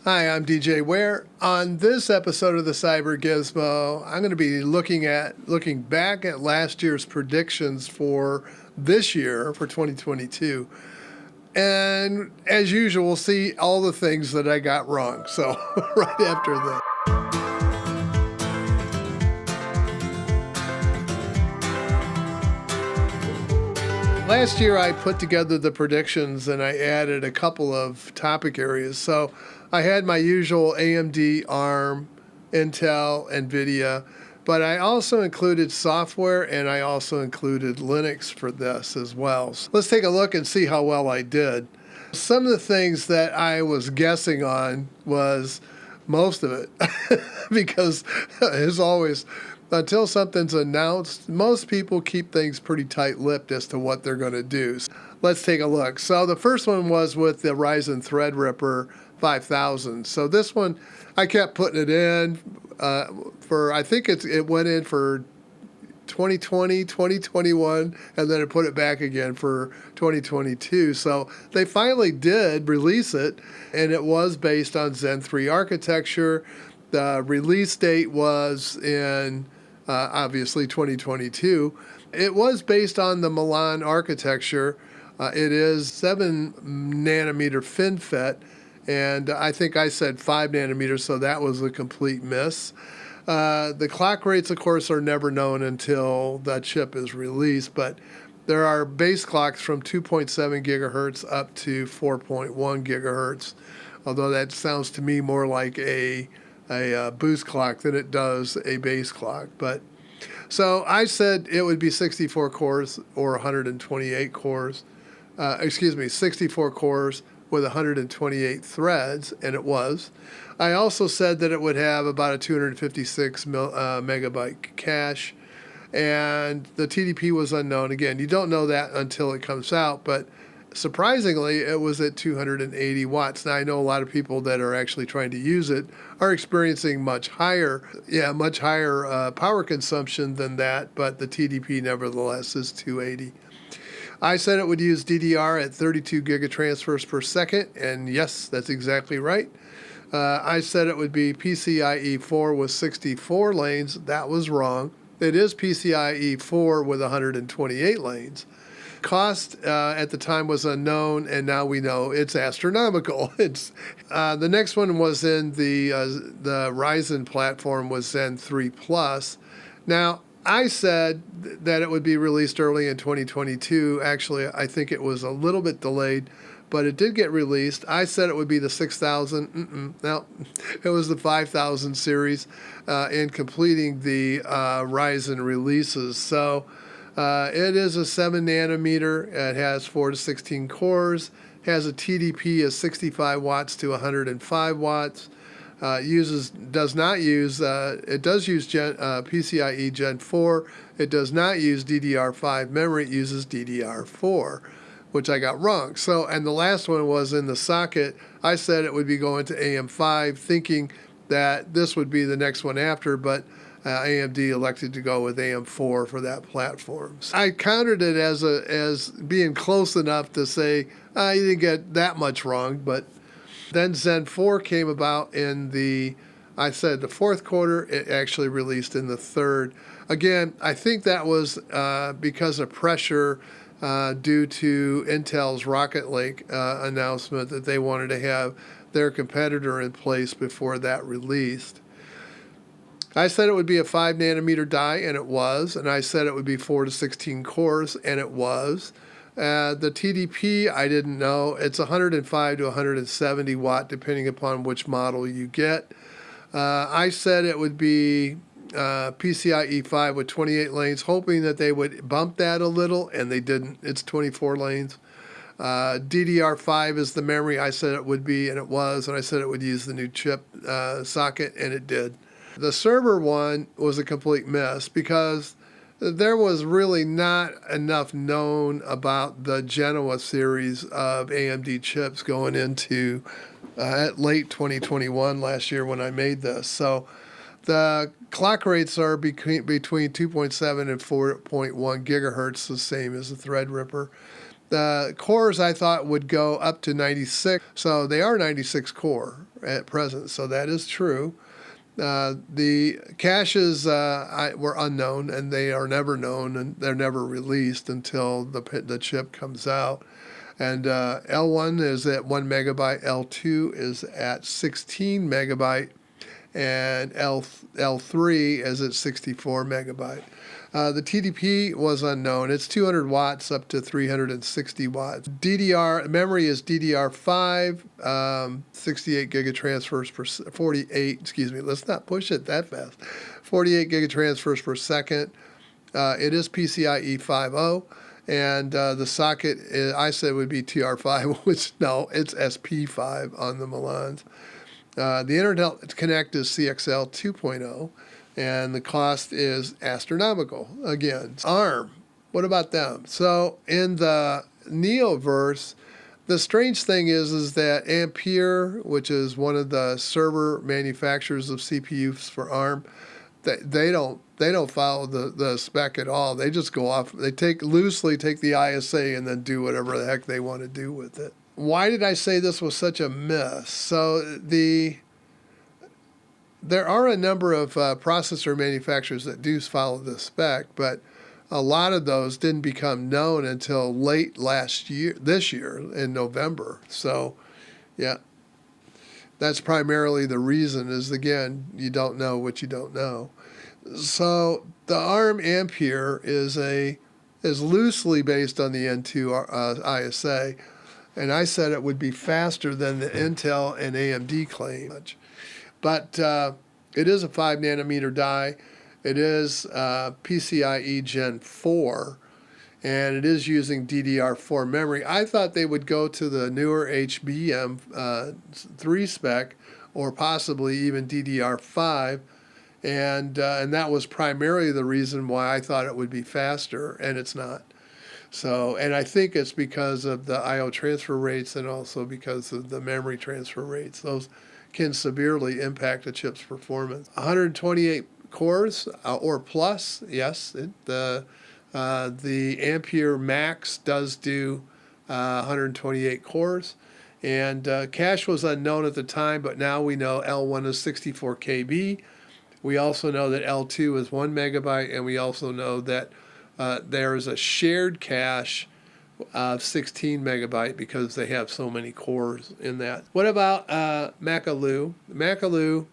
Hi, I'm DJ Ware. On this episode of the Cyber Gizmo, I'm going to be looking back at last year's predictions for this year, for 2022. And as usual, we'll see all the things that I got wrong. So right after this. Last year, I put together the predictions and I added a couple of topic areas. So I had my usual AMD, ARM, Intel, NVIDIA, but I also included software and I also included Linux for this as well. So let's take a look and see how well I did. Some of the things that I was guessing on was most of it, because as always, until something's announced, most people keep things pretty tight-lipped as to what they're going to do. So let's take a look. So the first one was with the Ryzen Threadripper 5000. So this one, I kept putting it in I think it went in for 2020, 2021, and then it put it back again for 2022. So they finally did release it, and it was based on Zen 3 architecture. The release date was in obviously 2022. It was based on the Milan architecture. It is 7 nanometer FinFET, and I think I said 5 nanometers, so that was a complete miss. The clock rates, of course, are never known until that chip is released, but there are base clocks from 2.7 gigahertz up to 4.1 gigahertz, although that sounds to me more like a boost clock than it does a base clock. But so I said it would be 64 cores or 128 cores. 64 cores with 128 threads, and it was. I also said that it would have about a 256 megabyte cache, and the TDP was unknown. Again, you don't know that until it comes out, but surprisingly, it was at 280 watts. Now, I know a lot of people that are actually trying to use it are experiencing much higher power consumption than that, but the TDP nevertheless is 280. I said it would use DDR at 32 gigatransfers per second, and yes, that's exactly right. I said it would be PCIe 4 with 64 lanes. That was wrong. It is PCIe 4 with 128 lanes. Cost at the time was unknown, and now we know it's astronomical. The next one was in the Ryzen platform was Zen 3 Plus. Now, I said that it would be released early in 2022. Actually, I think it was a little bit delayed, but it did get released. I said it would be the 6000. No, it was the 5000 series in completing the Ryzen releases. So it is a 7 nanometer. It has 4 to 16 cores, has a TDP of 65 watts to 105 watts. It does use PCIe Gen 4. It does not use DDR5 memory. It uses DDR4, which I got wrong. So, and the last one was in the socket. I said it would be going to AM5, thinking that this would be the next one after, but AMD elected to go with AM4 for that platform. So I counted it as being close enough to say you didn't get that much wrong, but then Zen 4 came about in the fourth quarter. It actually released in the third. Again, I think that was because of pressure due to Intel's Rocket Lake announcement that they wanted to have their competitor in place before that released. I said it would be a 5 nanometer die, and it was. And I said it would be 4 to 16 cores, and it was. The TDP, I didn't know. It's 105 to 170 watt, depending upon which model you get. I said it would be PCIe 5 with 28 lanes, hoping that they would bump that a little, and they didn't. It's 24 lanes. DDR5 is the memory. I said it would be, and it was. And I said it would use the new chip socket, and it did. The server one was a complete miss because there was really not enough known about the Genoa series of AMD chips going into late 2021 last year when I made this. So the clock rates are between 2.7 and 4.1 gigahertz, the same as the Threadripper. The cores I thought would go up to 96, so they are 96 core. at present, so that is true. The caches were unknown, and they are never known, and they're never released until the chip comes out. And L1 is at 1 megabyte, L2 is at 16 megabyte, and L3 is at 64 megabyte. The TDP was unknown. It's 200 watts up to 360 watts. DDR memory is DDR5, 68 gigatransfers per 48. Excuse me. Let's not push it that fast. 48 gigatransfers per second. It is PCIe 5.0. And the socket, I said, would be TR5, which no, it's SP5 on the Milans. The Internet Connect is CXL 2.0, and the cost is astronomical. Again, ARM, what about them? So in the Neoverse, the strange thing is that Ampere, which is one of the server manufacturers of CPUs for ARM, they don't follow the spec at all. They just go off. They loosely take the ISA and then do whatever the heck they want to do with it. Why did I say this was such a miss? So there are a number of processor manufacturers that do follow the spec, but a lot of those didn't become known until late this year in November. So, yeah, that's primarily the reason is, again, you don't know what you don't know. So the ARM Ampere is loosely based on the N2 ISA, and I said it would be faster than the Intel and AMD claim. But it is a 5 nanometer die. It is PCIe Gen 4, and it is using DDR4 memory. I thought they would go to the newer HBM3 spec, or possibly even DDR5, and that was primarily the reason why I thought it would be faster, and it's not. So, and I think it's because of the I/O transfer rates and also because of the memory transfer rates. Those can severely impact a chip's performance. 128 cores or plus, yes. The Ampere Max does do 128 cores. And cache was unknown at the time, but now we know L1 is 64 KB. We also know that L2 is 1 megabyte, and we also know that there is a shared cache of 16 megabyte because they have so many cores in that. What about Makalu? Makalu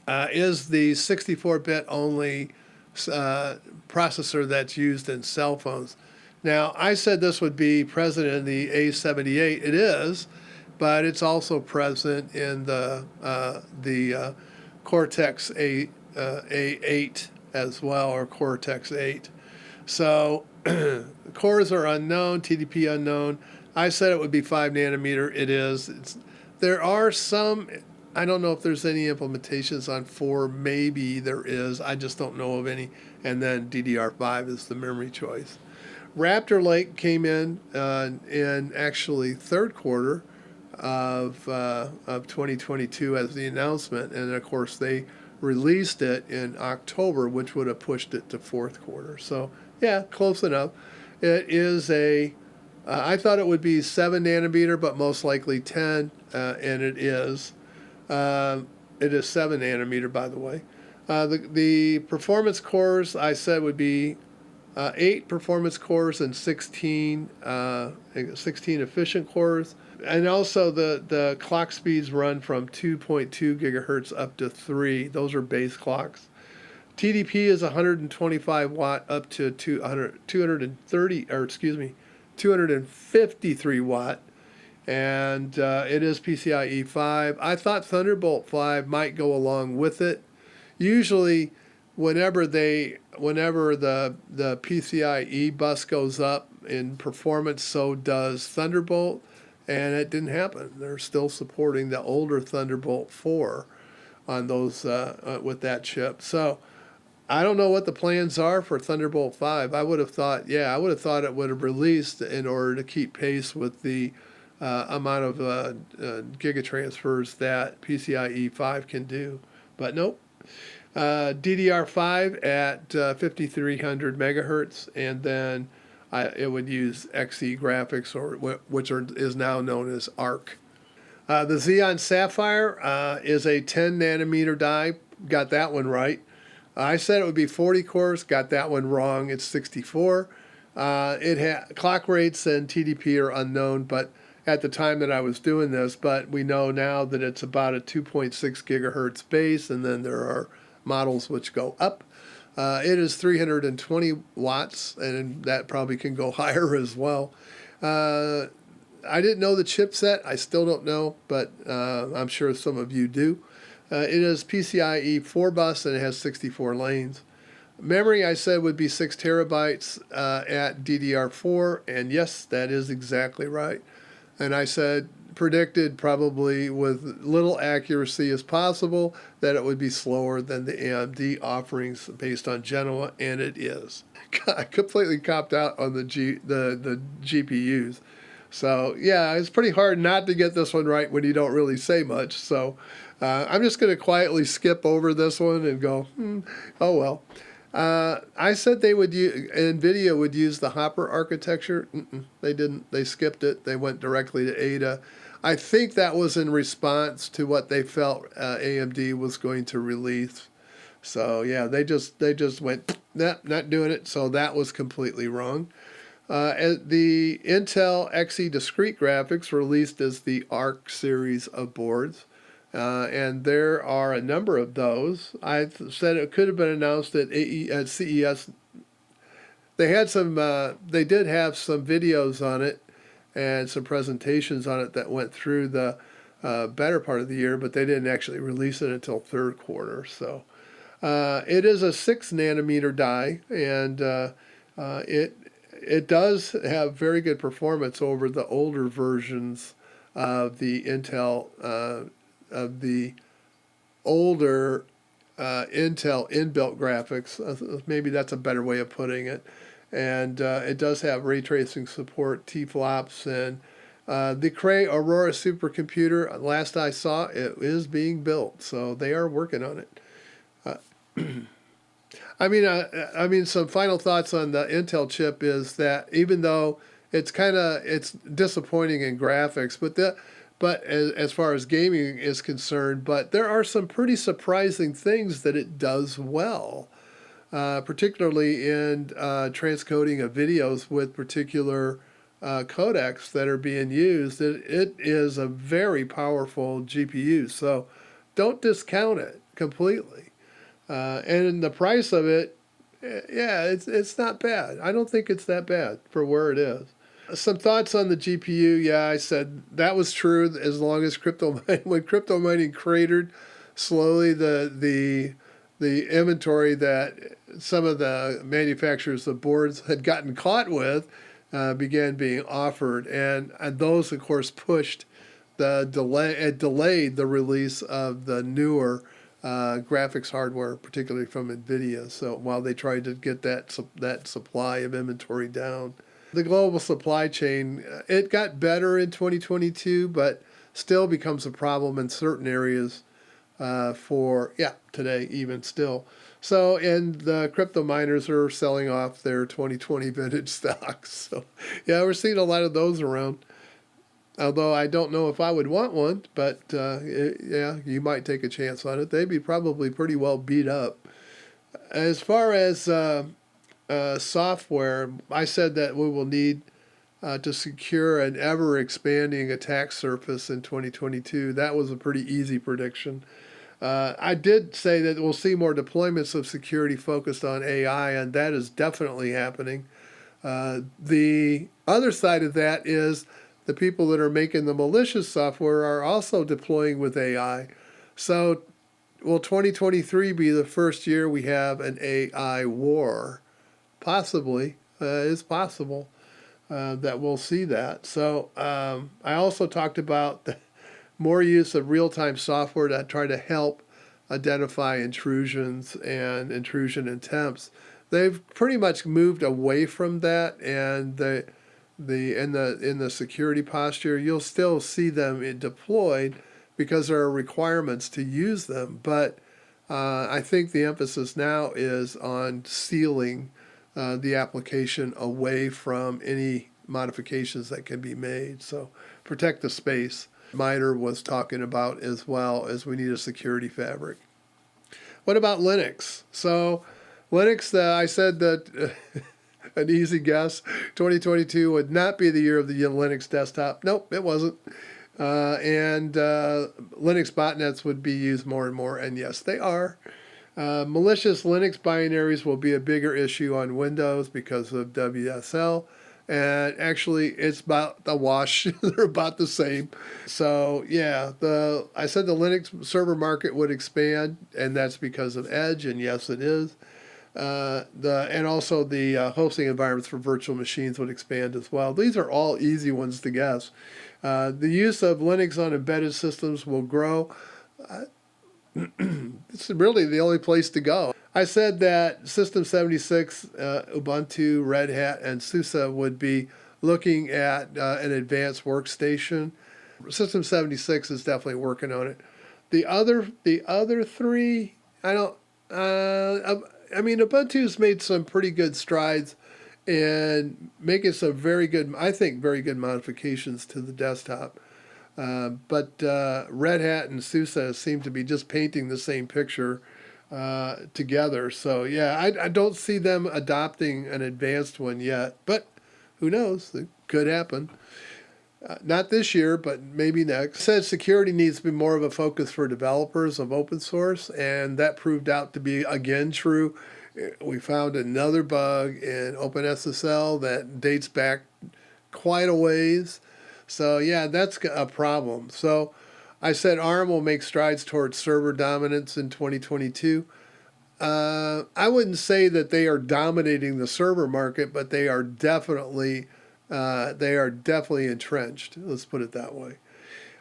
is the 64-bit only processor that's used in cell phones. Now, I said this would be present in the A78. It is, but it's also present in the Cortex A8 as well, or Cortex 8. So cores are unknown, TDP unknown. I said it would be 5 nanometer. It is. There are some, I don't know if there's any implementations on 4. Maybe there is. I just don't know of any. And then DDR5 is the memory choice. Raptor Lake came in actually third quarter of 2022 as the announcement. And, of course, they released it in October, which would have pushed it to fourth quarter. So, yeah, close enough. It is I thought it would be 7 nanometer, but most likely 10, and it is. It is 7 nanometer, by the way. The performance cores, I said, would be 8 performance cores and 16 efficient cores. And also the clock speeds run from 2.2 gigahertz up to 3. Those are base clocks. TDP is 125 watt up to 253 watt. And it is PCIe 5. I thought Thunderbolt 5 might go along with it. Usually, whenever the PCIe bus goes up in performance, so does Thunderbolt, and it didn't happen. They're still supporting the older Thunderbolt 4 on those with that chip. So I don't know what the plans are for Thunderbolt 5. I would have thought it would have released in order to keep pace with the amount of gigatransfers that PCIe 5 can do. But nope. DDR5 at 5300 megahertz, and then it would use Xe graphics, which is now known as ARC. The Xeon Sapphire is a 10 nanometer die. Got that one right. I said it would be 40 cores. Got that one wrong. It's 64. Clock rates and TDP are unknown, but at the time that I was doing this, but we know now that it's about a 2.6 gigahertz base, and then there are models which go up. It is 320 watts, and that probably can go higher as well. I didn't know the chipset. I still don't know, but I'm sure some of you do. It is PCIe 4 bus, and it has 64 lanes. Memory, I said, would be 6 terabytes at DDR4, and yes, that is exactly right. And I said, predicted probably with little accuracy as possible that it would be slower than the AMD offerings based on Genoa, and it is. I completely copped out on the GPUs. So yeah, it's pretty hard not to get this one right when you don't really say much. So I'm just going to quietly skip over this one and go, oh well. I said NVIDIA would use the Hopper architecture. They didn't. They skipped it. They went directly to Ada. I think that was in response to what they felt AMD was going to release. So yeah, they just went, nah, not doing it. So that was completely wrong. The Intel Xe discrete graphics released as the ARC series of boards. And there are a number of those. I said it could have been announced at CES. They had some. They did have some videos on it and some presentations on it that went through the better part of the year, but they didn't actually release it until third quarter. So it is a 6 nanometer die, and it does have very good performance over the older versions of the Intel. Of the older Intel inbuilt graphics. Maybe that's a better way of putting it. And it does have ray tracing support, T-flops, and the Cray Aurora supercomputer, last I saw, it is being built. So they are working on it. I mean, some final thoughts on the Intel chip is that even though it's disappointing in graphics, but as far as gaming is concerned, but there are some pretty surprising things that it does well, particularly in transcoding of videos with particular codecs that are being used. It is a very powerful GPU, so don't discount it completely. And the price of it, yeah, it's not bad. I don't think it's that bad for where it is. Some thoughts on the GPU. Yeah, I said that was true as long as when crypto mining cratered slowly, the inventory that some of the manufacturers of boards had gotten caught with began being offered, and those of course pushed delayed the release of the newer graphics hardware, particularly from NVIDIA. So while they tried to get that supply of inventory down. The global supply chain, it got better in 2022, but still becomes a problem in certain areas today even still. So, and the crypto miners are selling off their 2020 vintage stocks. So, yeah, we're seeing a lot of those around. Although I don't know if I would want one, but yeah, you might take a chance on it. They'd be probably pretty well beat up. As far as software, I said that we will need to secure an ever-expanding attack surface in 2022. That was a pretty easy prediction. I did say that we'll see more deployments of security focused on AI, and that is definitely happening. The other side of that is the people that are making the malicious software are also deploying with AI. So will 2023 be the first year we have an AI war? Possibly. It's possible that we'll see that. So I also talked about the more use of real-time software to try to help identify intrusions and intrusion attempts. They've pretty much moved away from that, and in the security posture, you'll still see them deployed because there are requirements to use them. But I think the emphasis now is on sealing the application away from any modifications that can be made. So protect the space. MITRE was talking about as well, as we need a security fabric. What about Linux? So Linux, I said that an easy guess, 2022 would not be the year of the Linux desktop. Nope, it wasn't. And Linux botnets would be used more and more, and yes, they are. Malicious Linux binaries will be a bigger issue on Windows because of WSL. And actually, it's about the wash. They're about the same. So yeah, I said the Linux server market would expand, and that's because of Edge, and yes, it is. And also the hosting environments for virtual machines would expand as well. These are all easy ones to guess. The use of Linux on embedded systems will grow. It's really the only place to go. I said that System 76, Ubuntu, Red Hat, and SUSE would be looking at an advanced workstation. System 76 is definitely working on it. The other three, I don't. I mean, Ubuntu's made some pretty good strides in making some very good, I think, very good modifications to the desktop. But Red Hat and SUSE seem to be just painting the same picture together. So yeah, I don't see them adopting an advanced one yet, but who knows? It could happen. Not this year, but maybe next. Said security needs to be more of a focus for developers of open source, and that proved out to be again true. We found another bug in OpenSSL that dates back quite a ways. So yeah, that's a problem. So I said ARM will make strides towards server dominance in 2022. I wouldn't say that they are dominating the server market, but they are definitely entrenched. Let's put it that way.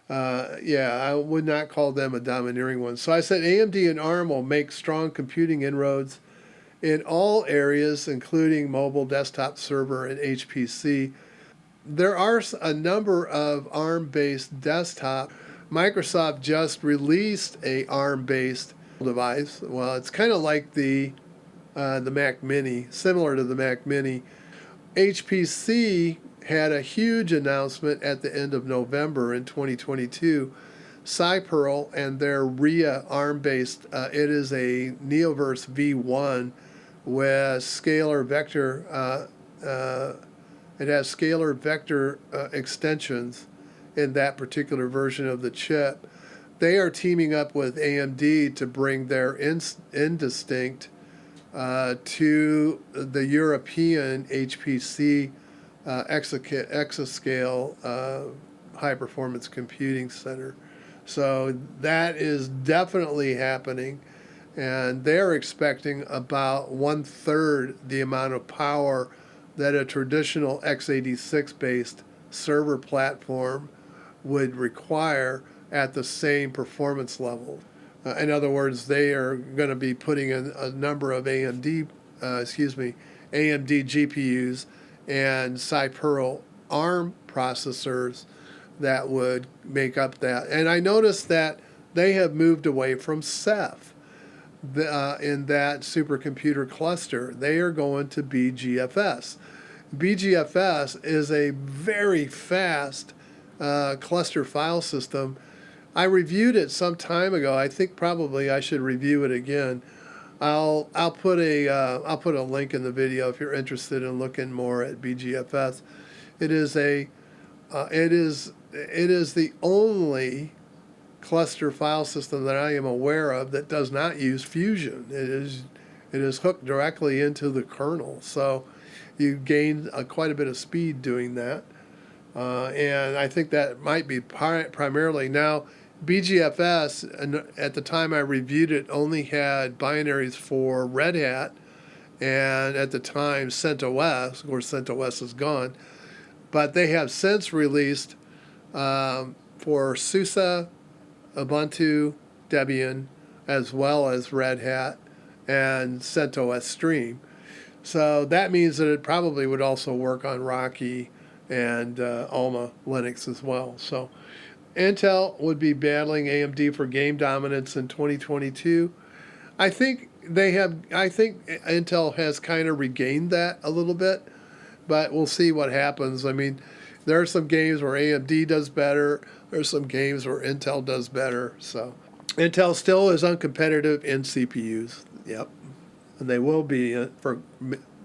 Yeah, I would not call them a domineering one. So I said AMD and ARM will make strong computing inroads in all areas, including mobile, desktop, server, and HPC. There are a number of ARM-based desktop. Microsoft just released a ARM-based device. Well, it's kind of like the Mac Mini, similar to the Mac Mini. HPC had a huge announcement at the end of November in 2022. Cyperl and their RIA ARM-based, it is a Neoverse V1 with scalar vector. It has scalar vector extensions in that particular version of the chip. They are teaming up with AMD to bring their Indistinct to the European HPC exascale high-performance computing center. So that is definitely happening, and they're expecting about 1/3 the amount of power that a traditional x86-based server platform would require at the same performance level. In other words, they are going to be putting in a number of AMD GPUs and Cyperl ARM processors that would make up that. And I noticed that they have moved away from Ceph in that supercomputer cluster. They are going to BGFS. BGFS is a very fast cluster file system. I reviewed it some time ago. I think probably I should review it again. I'll put a link in the video if you're interested in looking more at BGFS. It is the only cluster file system that I am aware of that does not use Fusion. It is hooked directly into the kernel, so you gain quite a bit of speed doing that. And I think that might be primarily now. BGFS, at the time I reviewed it, only had binaries for Red Hat, and at the time CentOS. Of course, CentOS is gone, but they have since released for SUSE, Ubuntu, Debian, as well as Red Hat and CentOS Stream. So that means that it probably would also work on Rocky and Alma Linux as well. So Intel would be battling AMD for game dominance in 2022. I think Intel has kind of regained that a little bit, but we'll see what happens. I mean, there are some games where AMD does better. There's some games where Intel does better. So Intel still is uncompetitive in CPUs. Yep, and they will be for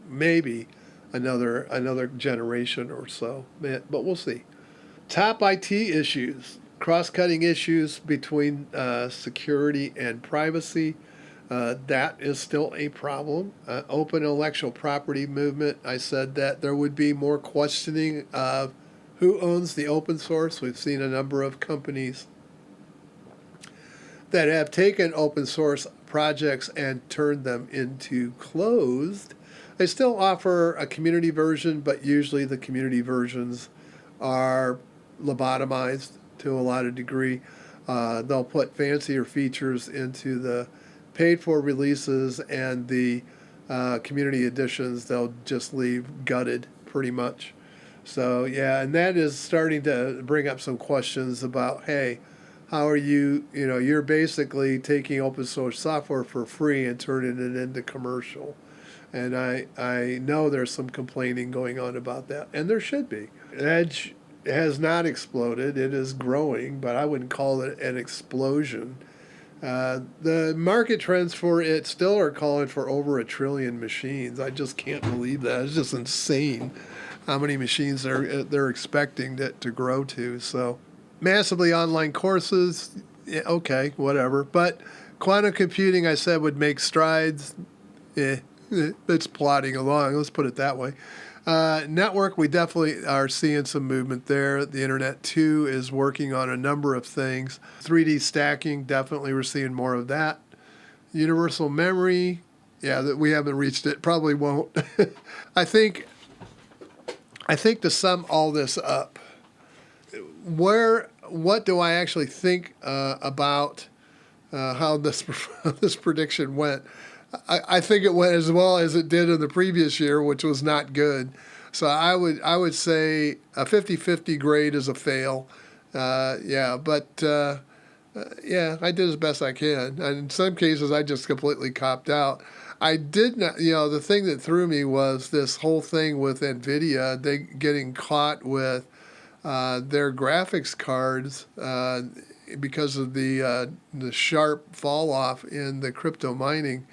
maybe another generation or so. But we'll see. Top IT issues, cross-cutting issues between security and privacy. That is still a problem. Open intellectual property movement, I said that there would be more questioning of who owns the open source. We've seen a number of companies that have taken open source projects and turned them into closed. They still offer a community version, but usually the community versions are lobotomized to a lot of degree. They'll put fancier features into the paid for releases, and the community editions they'll just leave gutted pretty much. So yeah, and that is starting to bring up some questions about, hey, how are you're basically taking open source software for free and turning it into commercial. And I know there's some complaining going on about that, and there should be. Edge has not exploded. It is growing, but I wouldn't call it an explosion. The market trends for it still are calling for over 1 trillion machines. I just can't believe that. It's just insane how many machines they're expecting it to grow to. So massively online courses, yeah, okay, whatever. But quantum computing, I said, would make strides. It's plodding along. Let's put it that way. Network, we definitely are seeing some movement there. The Internet 2 is working on a number of things. 3D stacking, definitely we're seeing more of that. Universal memory, yeah, that we haven't reached it. Probably won't. I think to sum all this up, what do I actually think about how this prediction went? I think it went as well as it did in the previous year, which was not good. So I would say a 50-50 grade is a fail. Yeah, I did as best I can. And in some cases, I just completely copped out. I did not, the thing that threw me was this whole thing with NVIDIA, they getting caught with their graphics cards because of the sharp fall off in the crypto mining.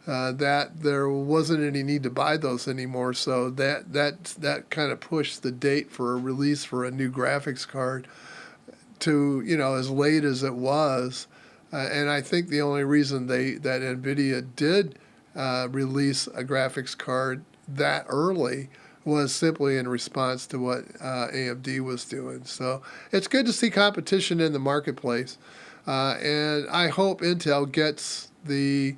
That there wasn't any need to buy those anymore, so that kind of pushed the date for a release for a new graphics card to as late as it was, and I think the only reason that NVIDIA did release a graphics card that early was simply in response to what AMD was doing. So it's good to see competition in the marketplace, and I hope Intel gets the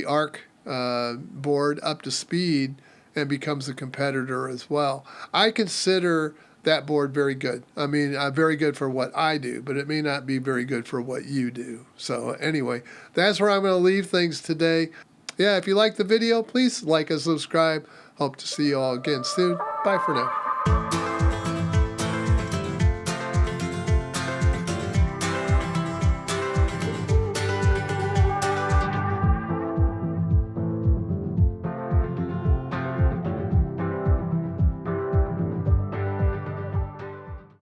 ARC board up to speed and becomes a competitor as well. I consider that board very good. I mean, very good for what I do, but it may not be very good for what you do. So anyway, that's where I'm going to leave things today. Yeah, if you like the video, please like and subscribe. Hope to see you all again soon. Bye for now.